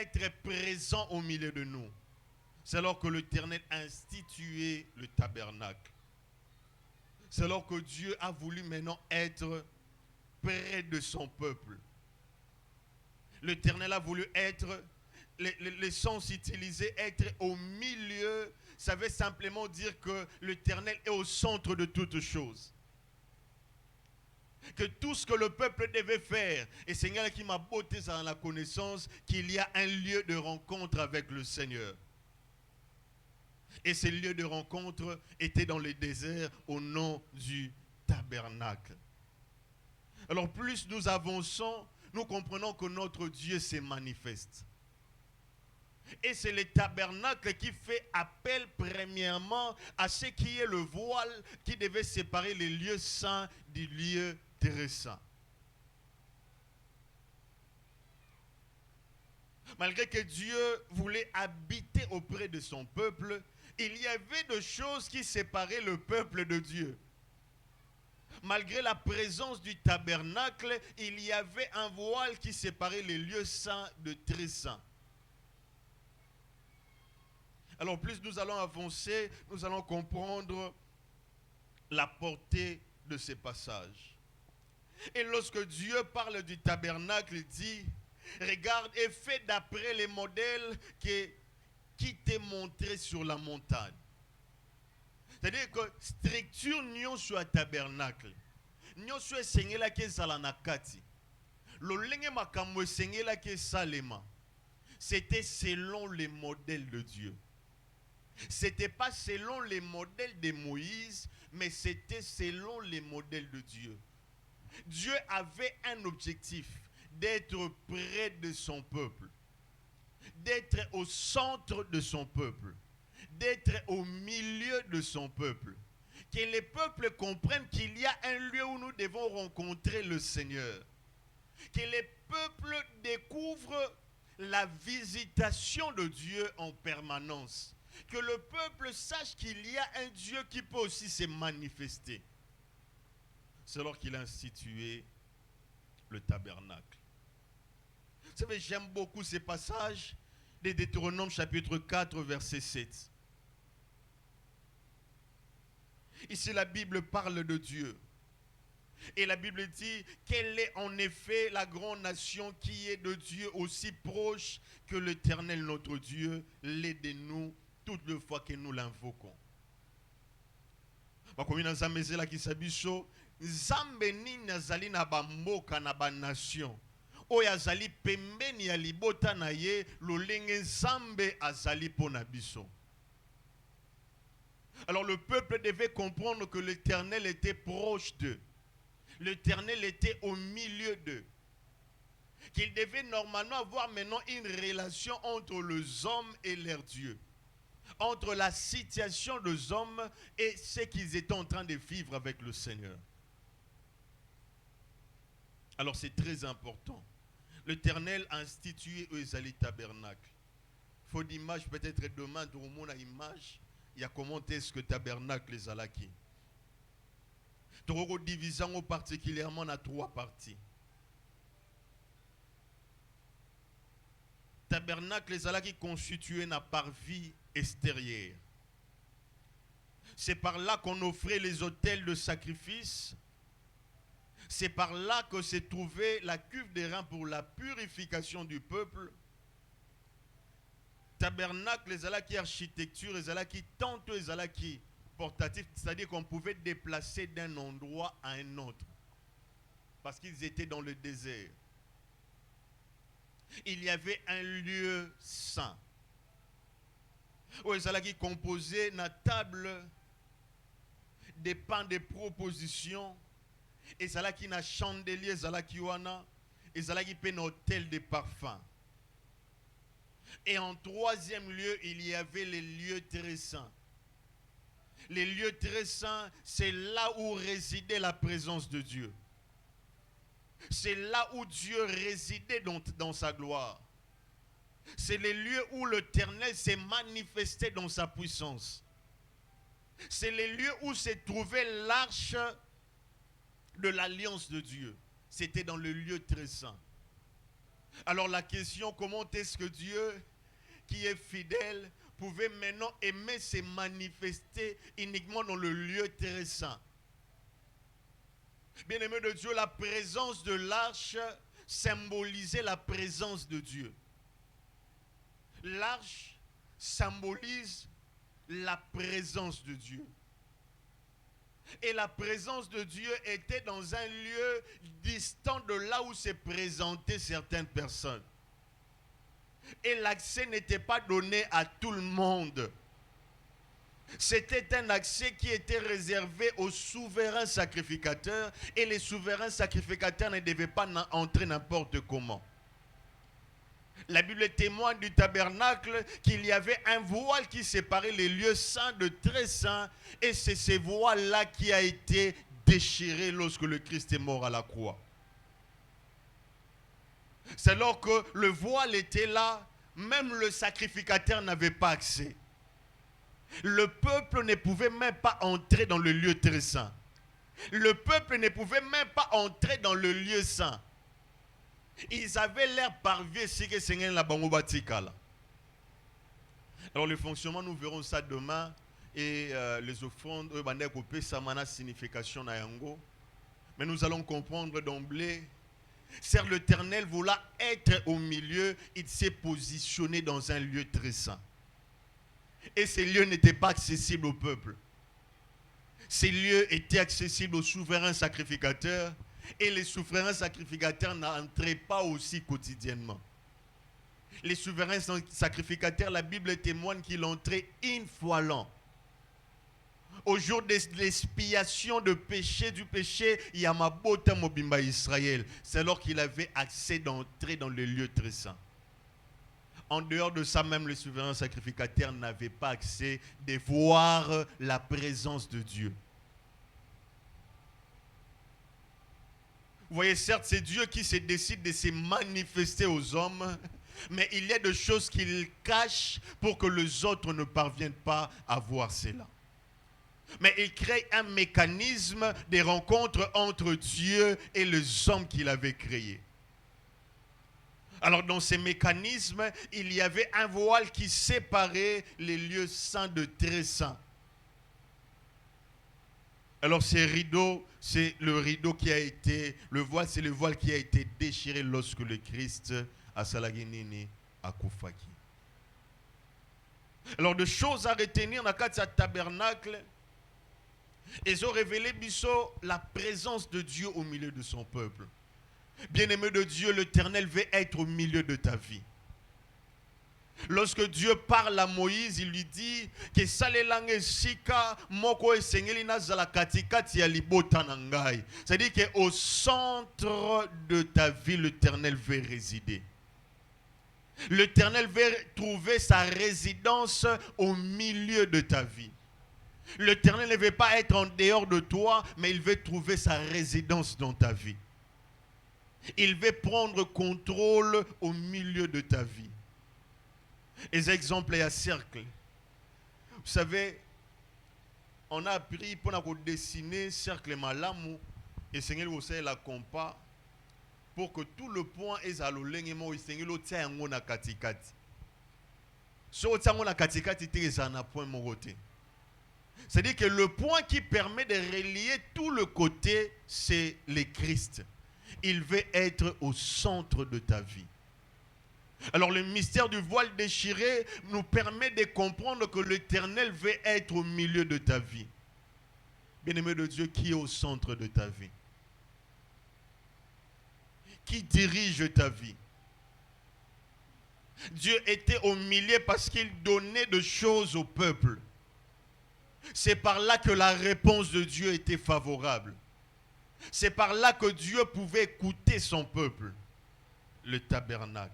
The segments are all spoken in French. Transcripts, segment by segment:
être présent au milieu de nous. C'est alors que l'Éternel a institué le tabernacle. C'est alors que Dieu a voulu maintenant être près de son peuple. L'Éternel a voulu être, les sens utilisés, être au milieu. Ça veut simplement dire que l'Éternel est au centre de toutes choses. Que tout ce que le peuple devait faire, et Seigneur qui m'a botté dans la connaissance qu'il y a un lieu de rencontre avec le Seigneur. Et ces lieux de rencontre étaient dans le désert au nom du tabernacle. Alors plus nous avançons, nous comprenons que notre Dieu se manifeste. Et c'est le tabernacle qui fait appel premièrement à ce qui est le voile qui devait séparer les lieux saints du lieu très saint. Malgré que Dieu voulait habiter auprès de son peuple, il y avait des choses qui séparaient le peuple de Dieu. Malgré la présence du tabernacle, il y avait un voile qui séparait les lieux saints de très saints. Alors plus nous allons avancer, nous allons comprendre la portée de ces passages. Et lorsque Dieu parle du tabernacle, il dit, regarde et fais d'après les modèles qui t'est montré sur la montagne. C'est-à-dire que structure n'y soit tabernacle. N'y soit sengela ke zalanakati. Lolenge makamwe sengela ke salema. C'était selon les modèles de Dieu. C'était pas selon les modèles de Moïse, mais c'était selon les modèles de Dieu. Dieu avait un objectif, d'être près de son peuple, d'être au centre de son peuple, d'être au milieu de son peuple. Que les peuples comprennent qu'il y a un lieu où nous devons rencontrer le Seigneur. Que les peuples découvrent la visitation de Dieu en permanence. Que le peuple sache qu'il y a un Dieu qui peut aussi se manifester. C'est alors qu'il a institué le tabernacle. Vous savez, j'aime beaucoup ces passages de Deutéronome chapitre 4, verset 7. Ici, la Bible parle de Dieu. Et la Bible dit quelle est en effet la grande nation qui est de Dieu aussi proche que l'Éternel notre Dieu l'est de nous toutes les fois que nous l'invoquons. Bakomina zamezela kisabiso nzambe nini azali na bamboka na banation oyo azali pembeni ya libota na ye lolenge nzambe azali pona biso. Alors le peuple devait comprendre que l'Éternel était proche d'eux. L'Éternel était au milieu d'eux. Qu'il devait normalement avoir maintenant une relation entre les hommes et leur Dieu. Entre la situation des hommes et ce qu'ils étaient en train de vivre avec le Seigneur. Alors c'est très important. L'Éternel a institué le tabernacle. Il faut d'image, peut-être demain, tout le monde a image. Il y a comment est-ce que tabernacle les alaki. Nous divisons particulièrement en 3 parties. Tabernacle les alaki constitué na parvis extérieure. C'est par là qu'on offrait les autels de sacrifice. C'est par là que s'est trouvée la cuve des reins pour la purification du peuple. Tabernacle, les alaki architecture, les alaki tantôt les alaki portatif, c'est-à-dire qu'on pouvait déplacer d'un endroit à un autre. Parce qu'ils étaient dans le désert. Il y avait un lieu saint. Où les alaki composaient la table des pains de proposition. Et alaki na chandelier, alaki wana, et alaki pe na hôtel de parfums. Et en 3e lieu, il y avait les lieux très saints. Les lieux très saints, c'est là où résidait la présence de Dieu. C'est là où Dieu résidait dans sa gloire. C'est les lieux où l'Éternel s'est manifesté dans sa puissance. C'est les lieux où s'est trouvée l'arche de l'alliance de Dieu. C'était dans le lieu très saint. Alors la question, comment est-ce que Dieu, qui est fidèle, pouvait maintenant aimer se manifester uniquement dans le lieu très saint? Bien-aimé de Dieu, la présence de l'arche symbolisait la présence de Dieu. L'arche symbolise la présence de Dieu. Et la présence de Dieu était dans un lieu distant de là où se présentaient certaines personnes. Et l'accès n'était pas donné à tout le monde. C'était un accès qui était réservé aux souverains sacrificateurs. Et les souverains sacrificateurs ne devaient pas entrer n'importe comment. La Bible témoigne du tabernacle qu'il y avait un voile qui séparait les lieux saints de très saints. Et c'est ce voile-là qui a été déchiré lorsque le Christ est mort à la croix. C'est alors que le voile était là, même le sacrificateur n'avait pas accès. Le peuple ne pouvait même pas entrer dans le lieu très saint. Le peuple ne pouvait même pas entrer dans le lieu saint. Ils avaient l'air parviés si que Seigneur la bangobatikala. Alors le fonctionnement, nous verrons ça demain. Et les offrandes, ça a signification na yango. Mais nous allons comprendre d'emblée. Certes, l'Éternel voulant être au milieu, il s'est positionné dans un lieu très saint. Et ces lieux n'étaient pas accessibles au peuple. Ces lieux étaient accessibles aux souverains sacrificateurs. Et les souverains sacrificateurs n'entraient pas aussi quotidiennement. Les souverains sacrificateurs, la Bible témoigne qu'ils entraient une fois l'an. Au jour de l'expiation du péché, Yamabota Mobimba Israël. C'est alors qu'il avait accès d'entrer dans le lieu très saint. En dehors de ça, même les souverains sacrificateurs n'avaient pas accès de voir la présence de Dieu. Vous voyez, certes, c'est Dieu qui se décide de se manifester aux hommes, mais il y a des choses qu'il cache pour que les autres ne parviennent pas à voir cela. Mais il crée un mécanisme de rencontre entre Dieu et les hommes qu'il avait créés. Alors dans ces mécanismes, il y avait un voile qui séparait les lieux saints de très saints. Alors ces rideaux, c'est le rideau qui a été, le voile, c'est le voile qui a été déchiré lorsque le Christ a salaginini à Koufaki. Alors de choses à retenir dans le tabernacle, ils ont révélé biso la présence de Dieu au milieu de son peuple. Bien-aimé de Dieu, l'Éternel veut être au milieu de ta vie. Lorsque Dieu parle à Moïse, il lui dit que salelange sika moko esengeli nazala katikati ya libota na ngai. C'est-à-dire qu'au centre de ta vie, l'Éternel veut résider. L'Éternel veut trouver sa résidence au milieu de ta vie. L'Éternel ne veut pas être en dehors de toi, mais il veut trouver sa résidence dans ta vie. Il veut prendre contrôle au milieu de ta vie. Les exemples et à cercle. Vous savez, on a appris pour dessiner cercle malamu et Seigneur vous savez la compas pour que tout le point est à l'olengemo et Seigneur le tient en na katikati. So tient en na katikati te na point moroté. C'est-à-dire que le point qui permet de relier tout le côté, c'est le Christ. Il veut être au centre de ta vie. Alors le mystère du voile déchiré nous permet de comprendre que l'Éternel veut être au milieu de ta vie. Bien-aimé de Dieu, qui est au centre de ta vie? Qui dirige ta vie? Dieu était au milieu parce qu'il donnait des choses au peuple. C'est par là que la réponse de Dieu était favorable. C'est par là que Dieu pouvait écouter son peuple. Le tabernacle.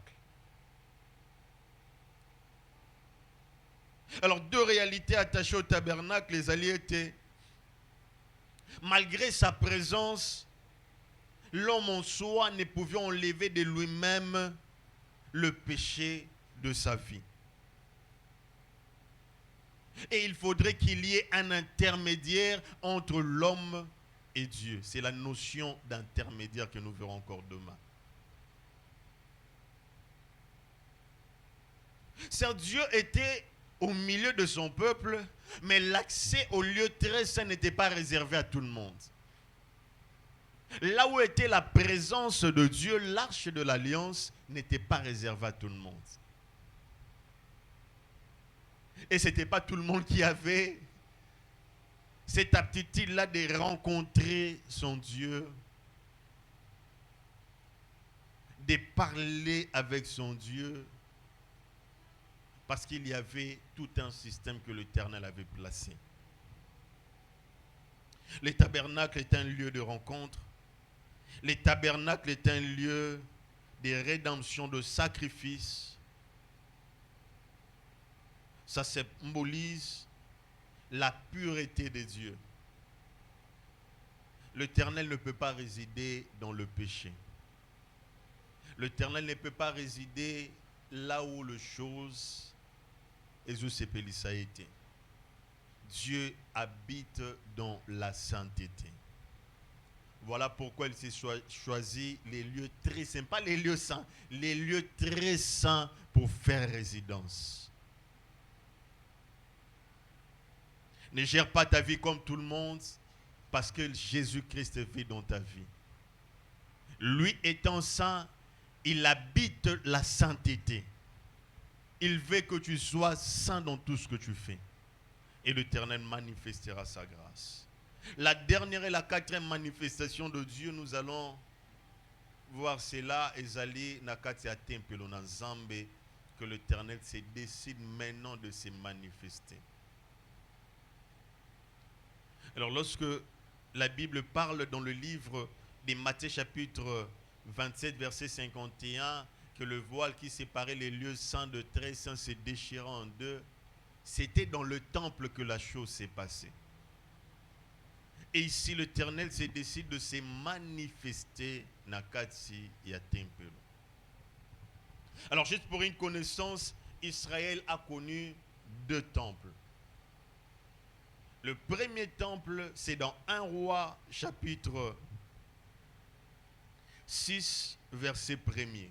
Alors deux réalités attachées au tabernacle, les alliés étaient, malgré sa présence, l'homme en soi ne pouvait enlever de lui-même le péché de sa vie. Et il faudrait qu'il y ait un intermédiaire entre l'homme et Dieu. C'est la notion d'intermédiaire que nous verrons encore demain. Certes, Dieu était au milieu de son peuple, mais l'accès au lieu très saint n'était pas réservé à tout le monde. Là où était la présence de Dieu, l'arche de l'alliance n'était pas réservée à tout le monde. Et ce n'était pas tout le monde qui avait cette aptitude-là de rencontrer son Dieu, de parler avec son Dieu, parce qu'il y avait tout un système que l'Éternel avait placé. Le tabernacle est un lieu de rencontre. Le tabernacle est un lieu de rédemption, de sacrifice. Ça symbolise la pureté de Dieu. L'Éternel ne peut pas résider dans le péché. L'Éternel ne peut pas résider là où les choses a été. Dieu habite dans la sainteté. Voilà pourquoi il s'est choisi les lieux très saints, pas les lieux saints, les lieux très saints pour faire résidence. Ne gère pas ta vie comme tout le monde, parce que Jésus-Christ vit dans ta vie. Lui étant saint, il habite la sainteté. Il veut que tu sois saint dans tout ce que tu fais. Et l'Éternel manifestera sa grâce. La dernière et la quatrième manifestation de Dieu, nous allons voir cela. Ezali nakati ya tempelo na Nzambe, que l'Éternel se décide maintenant de se manifester. Alors lorsque la Bible parle dans le livre de Matthieu chapitre 27 verset 51, que le voile qui séparait les lieux saints de très saints se déchirant en deux, c'était dans le temple que la chose s'est passée. Et ici, l'Éternel se décide de se manifester nakati ya tempelo. Alors, juste pour une connaissance, Israël a connu deux temples. Le premier temple, c'est dans 1 Roi chapitre 6, verset 1er.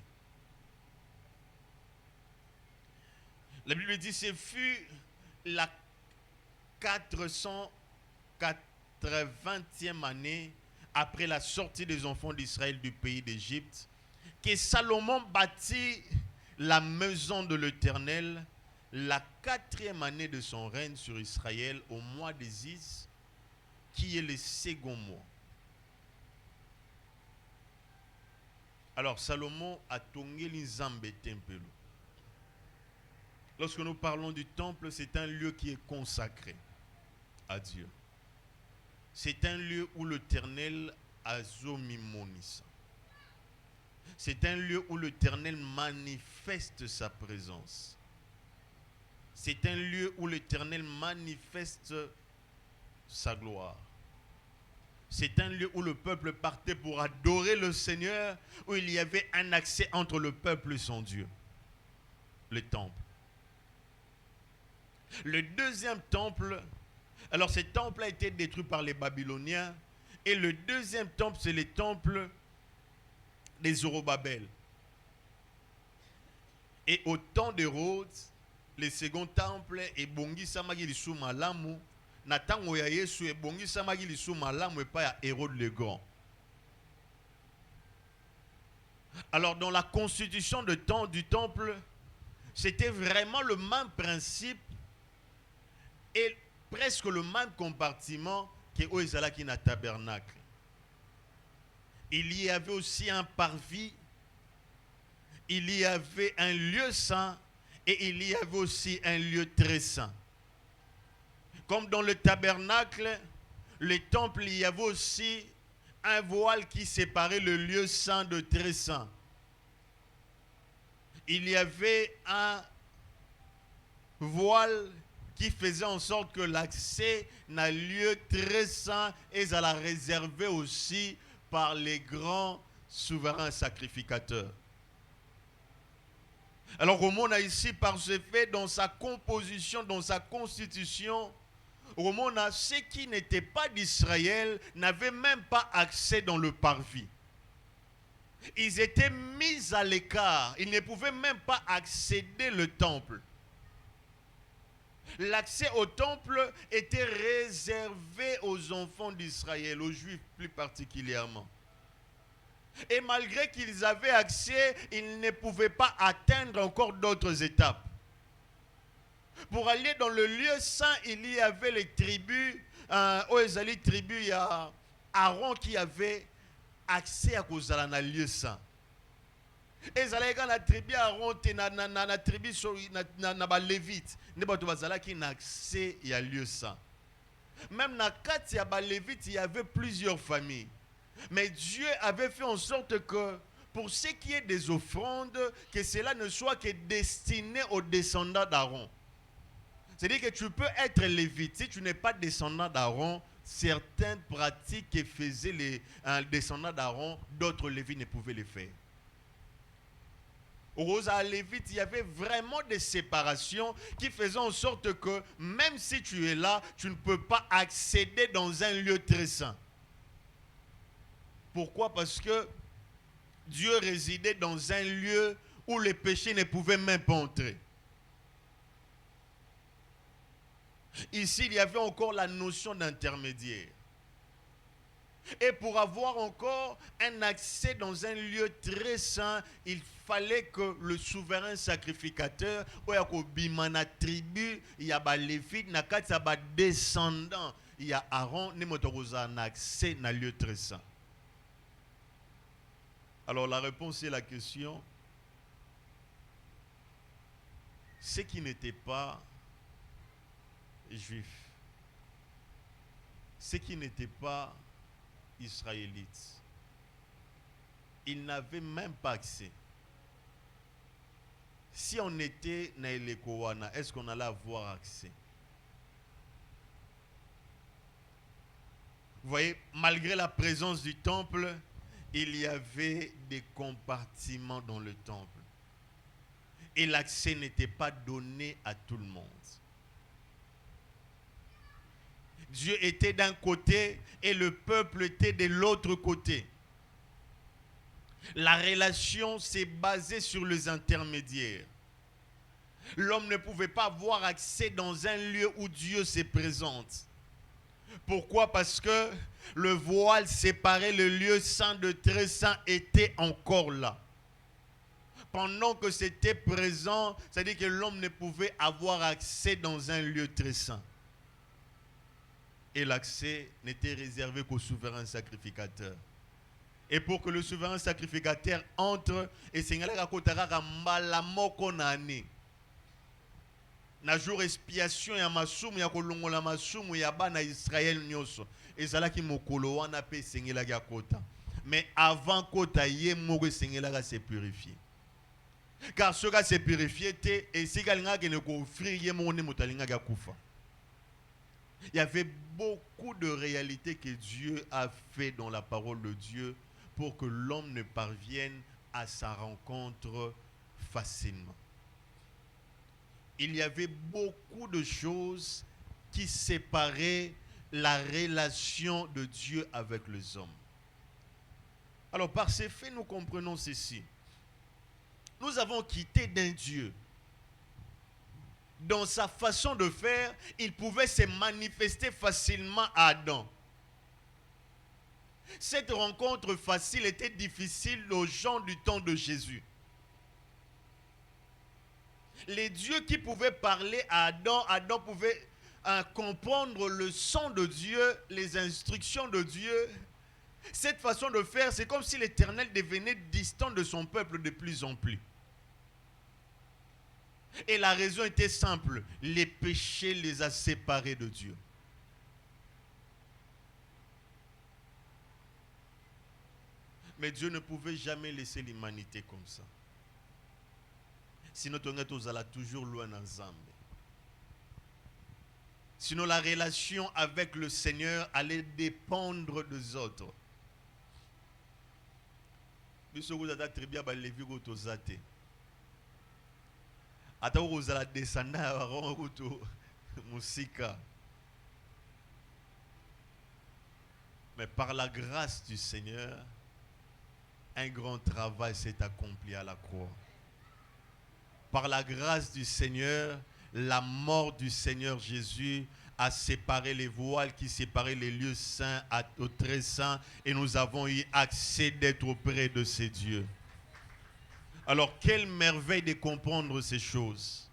La Bible dit, ce fut la 480e année après la sortie des enfants d'Israël du pays d'Égypte que Salomon bâtit la maison de l'Éternel, la 4e année de son règne sur Israël, au mois de Ziz, qui est le second mois. Alors Salomon a tongeli Nzambe tempelo. Lorsque nous parlons du temple, c'est un lieu qui est consacré à Dieu. C'est un lieu où l'Éternel a zomimonisa. C'est un lieu où l'Éternel manifeste sa présence. C'est un lieu où l'Éternel manifeste sa gloire. C'est un lieu où le peuple partait pour adorer le Seigneur, où il y avait un accès entre le peuple et son Dieu. Le temple. Le deuxième temple, alors ce temple a été détruit par les Babyloniens, et le deuxième temple, c'est le temple des Zorobabel. Et au temps d'Hérode, le second temple est bongi samagi lisu malamu, na tango ya Yesu est bongi samagi lisu malamu et pas ya Hérode le Grand. Alors dans la constitution du temple, c'était vraiment le même principe et presque le même compartiment que Oezalaki na tabernacle. Il y avait aussi un parvis, il y avait un lieu saint et il y avait aussi un lieu très saint. Comme dans le tabernacle, le temple, il y avait aussi un voile qui séparait le lieu saint de très saint. Il y avait un voile qui faisait en sorte que l'accès d'un lieu très saint est à la réserver aussi par les grands souverains sacrificateurs. Alors on a ici par ce fait, dans sa composition, dans sa constitution, on a ceux qui n'étaient pas d'Israël n'avaient même pas accès dans le parvis. Ils étaient mis à l'écart. Ils ne pouvaient même pas accéder au temple. L'accès au temple était réservé aux enfants d'Israël, aux Juifs plus particulièrement. Et malgré qu'ils avaient accès, ils ne pouvaient pas atteindre encore d'autres étapes. Pour aller dans le lieu saint, il y avait les tribus, aux tribus, il y a Aaron qui avait accès à kozala na lieu saint. Et zalaka na tribu Aaron te na tribu na ba lévite, ne bato bazala qui na accès à lieu saint. Même na kati ya ba lévite, il y avait plusieurs familles. Mais Dieu avait fait en sorte que pour ce qui est des offrandes, que cela ne soit que destiné aux descendants d'Aaron. C'est-à-dire que tu peux être lévite. Si tu n'es pas descendant d'Aaron, certaines pratiques que faisaient les descendants d'Aaron, d'autres lévites ne pouvaient les faire. Aux lévites, il y avait vraiment des séparations qui faisaient en sorte que même si tu es là, tu ne peux pas accéder dans un lieu très saint. Pourquoi? Parce que Dieu résidait dans un lieu où les péchés ne pouvaient même pas entrer. Ici, il y avait encore la notion d'intermédiaire. Et pour avoir encore un accès dans un lieu très saint, il fallait que le souverain sacrificateur, la tribu, il y a des lévites, il y a des descendants, il y a Aaron, il y a un accès dans un lieu très saint. Alors la réponse est la question. Ceux qui n'étaient pas juifs, ceux qui n'étaient pas israélites, ils n'avaient même pas accès. Si on était na Elekowana, est-ce qu'on allait avoir accès? Vous voyez, malgré la présence du temple, il y avait des compartiments dans le temple. Et l'accès n'était pas donné à tout le monde. Dieu était d'un côté et le peuple était de l'autre côté. La relation s'est basée sur les intermédiaires. L'homme ne pouvait pas avoir accès dans un lieu où Dieu se présente. Pourquoi? Parce que le voile séparait le lieu saint de très saint était encore là. Pendant que c'était présent, c'est-à-dire que l'homme ne pouvait avoir accès dans un lieu très saint. Et l'accès n'était réservé qu'au souverain sacrificateur. Et pour que le souverain sacrificateur entre, et Seigneur a kotaraka malamoko nani. Na jour expiation ya masumu ya kolongola masumu ya bana Israël nyoso. Et zala ki mokolo wana pe Seigneur ga kota. Mais avant kota ye moko Seigneur ga se purifier. Car ce gars se purifier te et si galinga ke ne ko offrir ye moko ne motalinga ga kufa. Il y avait beaucoup de réalités que Dieu a fait dans la parole de Dieu pour que l'homme ne parvienne à sa rencontre facilement. Il y avait beaucoup de choses qui séparaient la relation de Dieu avec les hommes. Alors par ces faits, nous comprenons ceci. Nous avons quitté d'un Dieu. Dans sa façon de faire, il pouvait se manifester facilement à Adam. Cette rencontre facile était difficile aux gens du temps de Jésus. Les dieux qui pouvaient parler à Adam, Adam pouvait comprendre le son de Dieu, les instructions de Dieu. Cette façon de faire, c'est comme si l'Éternel devenait distant de son peuple de plus en plus. Et la raison était simple, les péchés les a séparés de Dieu. Mais Dieu ne pouvait jamais laisser l'humanité comme ça. Sinon, on allait toujours loin ensemble. Sinon, la relation avec le Seigneur allait dépendre des autres. Mais par la grâce du Seigneur, un grand travail s'est accompli à la croix. Par la grâce du Seigneur, la mort du Seigneur Jésus a séparé les voiles qui séparaient les lieux saints au très saint, et nous avons eu accès d'être auprès de ces dieux. Alors, quelle merveille de comprendre ces choses.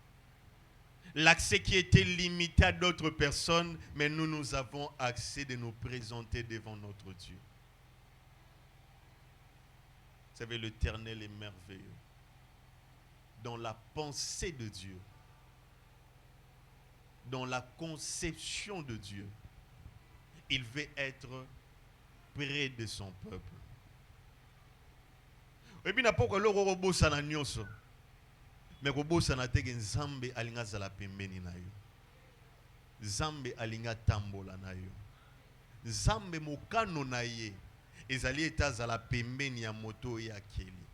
L'accès qui était limité à d'autres personnes, mais nous avons accès de nous présenter devant notre Dieu. Vous savez, l'Éternel est merveilleux. Dans la pensée de Dieu, dans la conception de Dieu, il veut être près de son peuple. Et bien, pourquoi le robot s'en a nyonso, mais robot s'en a tege nzambe alinga zala pembeni na yo, nzambe alinga tambola na yo, nzambe mokano na ye ezali eta zala pembeni ya moto ya keli,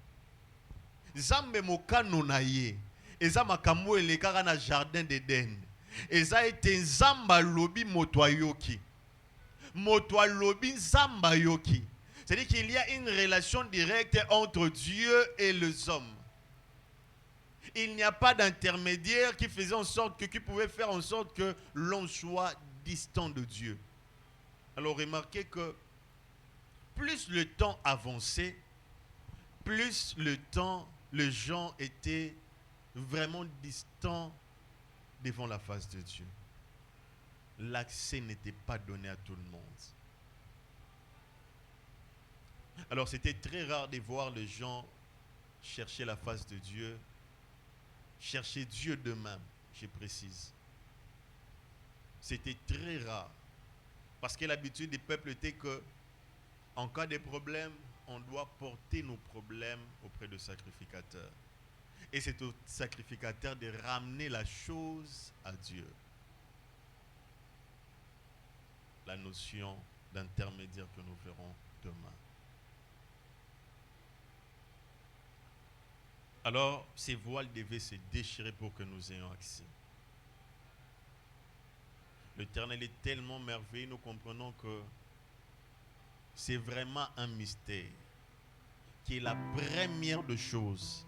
nzambe mokano na ye eza makambo elekaka na jardin d'Eden, eza ete nzamba lobi moto ayoki, moto alobi nzamba yoki. C'est-à-dire qu'il y a une relation directe entre Dieu et les hommes. Il n'y a pas d'intermédiaire qui pouvait faire en sorte que l'on soit distant de Dieu. Alors remarquez que plus le temps avançait, plus les gens étaient vraiment distants devant la face de Dieu. L'accès n'était pas donné à tout le monde. Alors c'était très rare de voir les gens chercher la face de Dieu, chercher Dieu d'eux-mêmes, je précise. C'était très rare. Parce que l'habitude des peuples était que, en cas de problème, on doit porter nos problèmes auprès du sacrificateur. Et c'est au sacrificateur de ramener la chose à Dieu. La notion d'intermédiaire que nous verrons demain. Alors, ces voiles devaient se déchirer pour que nous ayons accès. L'Éternel est tellement merveilleux, nous comprenons que c'est vraiment un mystère, qui est la première des choses,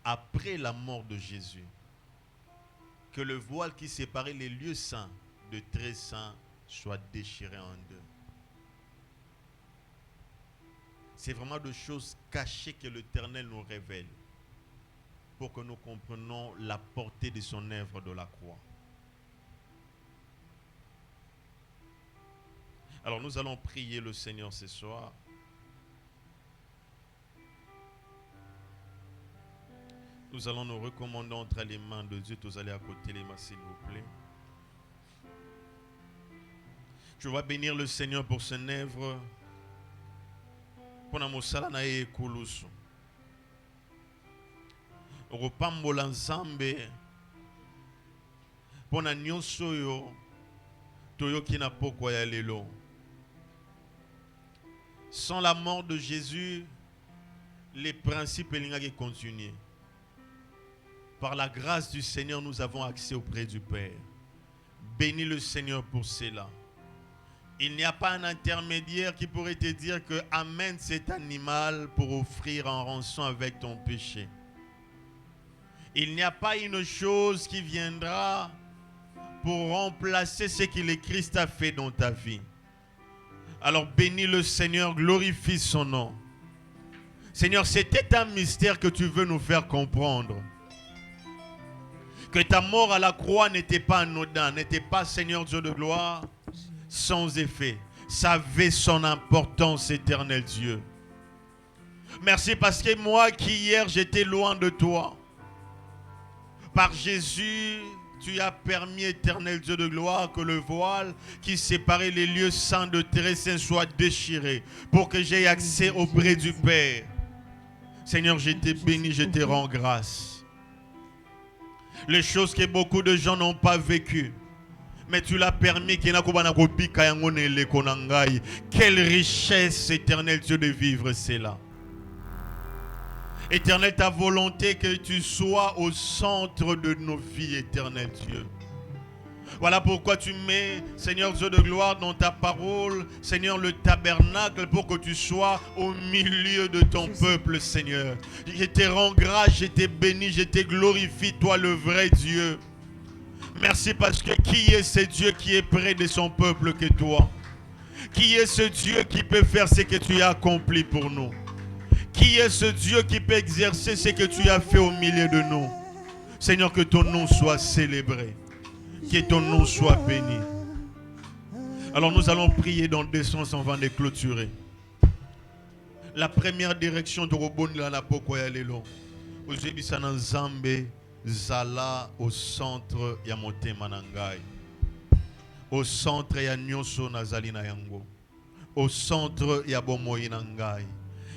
après la mort de Jésus, que le voile qui séparait les lieux saints de très saints soit déchiré en deux. C'est vraiment des choses cachées que l'Éternel nous révèle, pour que nous comprenions la portée de son œuvre de la croix. Alors nous allons prier le Seigneur ce soir. Nous allons nous recommander entre les mains de Dieu. Tous allez à côté les mains, s'il vous plaît. Je vais bénir le Seigneur pour son œuvre. Pour la mosala na ye kulusu. Opambola nzambe pona nyonso yo toyoki na pokwa ya lelo. Sans la mort de Jésus, les principes elingaki continuer. Par la grâce du Seigneur, nous avons accès auprès du Père. Bénis le Seigneur pour cela. Il n'y a pas un intermédiaire qui pourrait te dire que amène cet animal pour offrir en rançon avec ton péché. Il n'y a pas une chose qui viendra pour remplacer ce que le Christ a fait dans ta vie. Alors bénis le Seigneur, glorifie son nom. Seigneur, c'était un mystère que tu veux nous faire comprendre. Que ta mort à la croix n'était pas anodin, n'était pas, Seigneur Dieu de gloire, sans effet. Ça avait son importance, éternel Dieu. Merci parce que moi qui hier j'étais loin de toi, par Jésus, tu as permis, éternel Dieu de gloire, que le voile qui séparait les lieux saints de très saints soit déchiré pour que j'aie accès auprès du Père. Seigneur, je t'ai béni, je te rends grâce. Les choses que beaucoup de gens n'ont pas vécues, mais tu l'as permis. Quelle richesse, éternel Dieu, de vivre cela. Éternel, ta volonté que tu sois au centre de nos vies, éternel Dieu. Voilà pourquoi tu mets, Seigneur Dieu de gloire, dans ta parole, Seigneur, le tabernacle, pour que tu sois au milieu de ton peuple, Seigneur. Je te rends grâce, je te bénis, je te glorifie, toi le vrai Dieu. Merci parce que qui est ce Dieu qui est près de son peuple que toi? Qui est ce Dieu qui peut faire ce que tu as accompli pour nous? Qui est ce Dieu qui peut exercer ce que tu as fait au milieu de nous? Seigneur, que ton nom soit célébré. Que ton nom soit béni. Alors nous allons prier dans deux sens avant de clôturer. La première direction de Robon la Pokoya Lelo. Ozebisana Nzambe Zala au centre ya motema na ngai. Au centre ya nyonso nazali na yango. Au centre ya bomoi na ngai.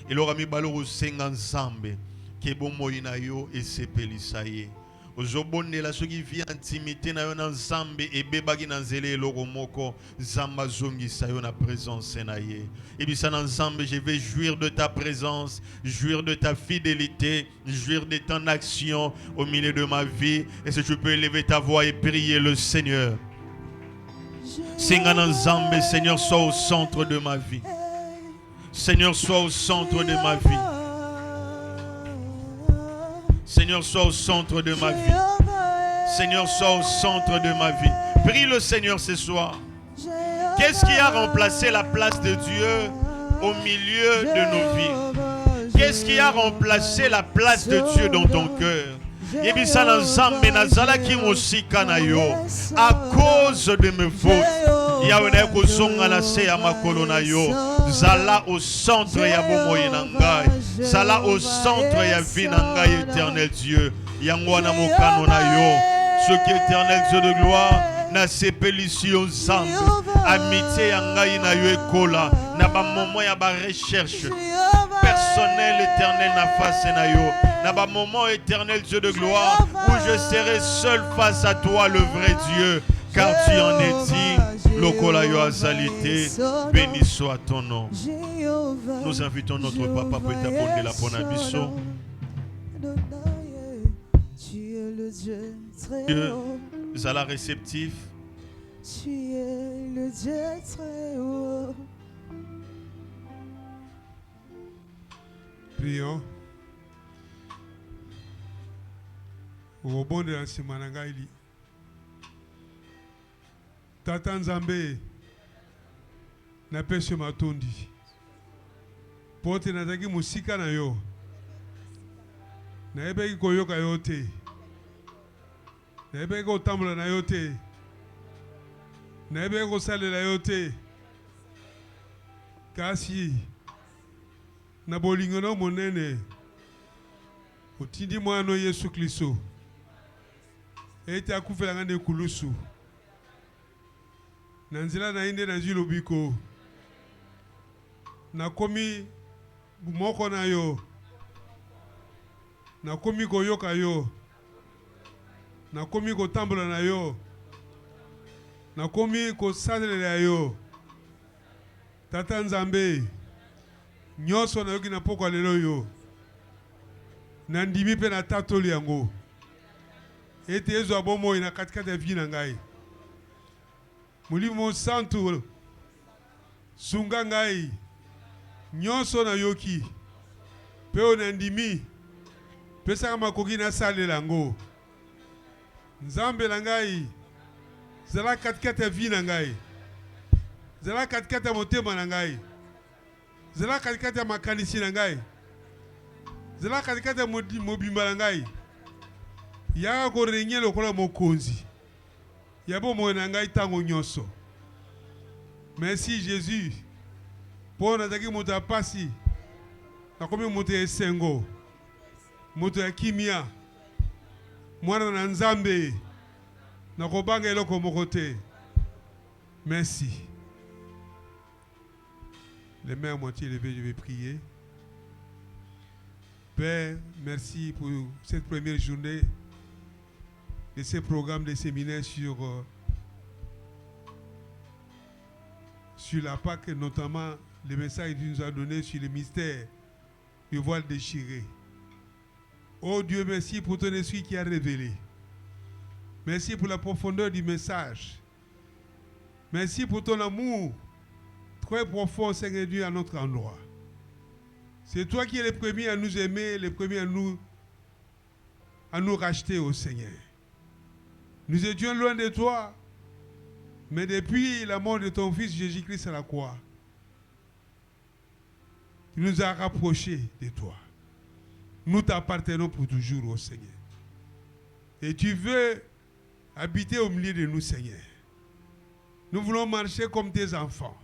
Elora mibalo osenga Nzambe ke bomoi na yo esepelisa ye. Ozobonela soki vi intimité na yo na Nzambe ebebaki na nzele eloko moko Nzamba zongisa yo na présence na ye. Ebisa na Nzambe, je vais jouir de ta présence, jouir de ta fidélité, jouir de ton action au milieu de ma vie. Et si tu peux élever ta voix et prier le Seigneur. Singa na Nzambe, Seigneur, sois au centre de ma vie. Seigneur, sois au centre de ma vie. Seigneur, sois au centre de ma vie. Seigneur, sois au centre de ma vie. Prie le Seigneur ce soir. Qu'est-ce qui a remplacé la place de Dieu au milieu de nos vies? Qu'est-ce qui a remplacé la place de Dieu dans ton cœur? À cause de mes fautes, Zala au centre ya bomoi na ngai. Zala au centre ya vie na ngai, éternel Dieu. Yango na mokano na yo. Ce qui est éternel Dieu de gloire, na sepelisi yo Nzambe. Amitié ya ngai na yo ekola. Na ba moment ya ba recherche personnel éternel na face na yo. Na ba moment éternel Dieu de gloire où je serai seul face à toi le vrai Dieu. Car tu en es dit, Lokola yo azalité, béni soit ton nom. Nous invitons notre papa pour t'abonner la bonne abisso. Dieu, Zala réceptif. Tu es le Dieu très haut. Prions. Robonde la simananga ili. Tata Nzambe na pese matondi. Pote nataki musika na yo. Na ebeki koyoka yo te. Na ebeki kotambola na yo te. Na ebeki kosalela yo te. Kasi na bolingo na monene otindi mwana Yesu Kristo ete akufela ngane kulusu na nzela na inde na lobiko na komi moko na yo na komi koyoka yo na komi kotambola na yo na komi kosalela yo Tata Nzambe nyonso na yoki na poko lelo yo na ndimi pe na tatoli yango ete ezo abomoi na katikati ya vi na ngai Molimo Santo sunga ngai nyonso na yoki pe o na ndimi pesaka makoki na salela yango Nzambe na ngai zala katikati ya vi na ngai zala katikati ya motema na ngai zala katikati ya makanisi na ngai zala katikati ya mobimba na ngai yaka korenye lokola mokonzi ya bomoi na ngai tango nyonso. Merci Jésus mpo nazalaki moto ya pasi nakomi moto ya esengo moto ya kimia mwana na Nzambe nakobanga eloko moko te. Merci. Les mains à moitié levées, je vais prier. Père, merci pour cette première journée de ces programmes de séminaires sur la Pâque, notamment le message que tu nous as donné sur le mystère du voile déchiré. Oh Dieu, merci pour ton esprit qui a révélé. Merci pour la profondeur du message. Merci pour ton amour très profond, Seigneur Dieu, à notre endroit. C'est toi qui es le premier à nous aimer, le premier à nous racheter au Seigneur. Nous étions loin de toi, mais depuis la mort de ton Fils Jésus-Christ à la croix, tu nous as rapprochés de toi. Nous t'appartenons pour toujours au Seigneur. Et tu veux habiter au milieu de nous, Seigneur. Nous voulons marcher comme tes enfants.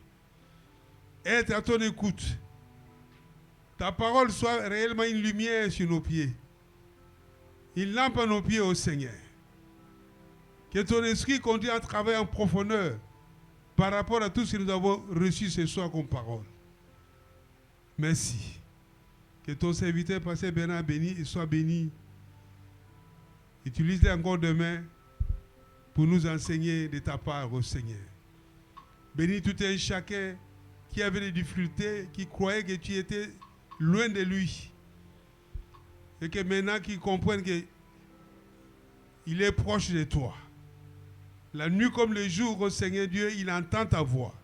Être à ton écoute. Ta parole soit réellement une lumière sur nos pieds. Une lampe à nos pieds au Seigneur. Que ton esprit conduise à travailler en profondeur par rapport à tout ce que nous avons reçu ce soir comme parole. Merci. Que ton serviteur, Pasteur Bernard, béni et soit béni. Utilise-le encore demain pour nous enseigner de ta part au Seigneur. Bénis tout un chacun qui avait des difficultés, qui croyait que tu étais loin de lui. Et que maintenant qu'il comprenne qu'il est proche de toi. La nuit comme le jour, au Seigneur Dieu, il entend ta voix.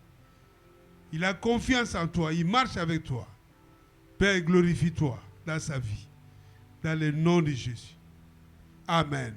Il a confiance en toi, il marche avec toi. Père, glorifie-toi dans sa vie. Dans le nom de Jésus. Amen.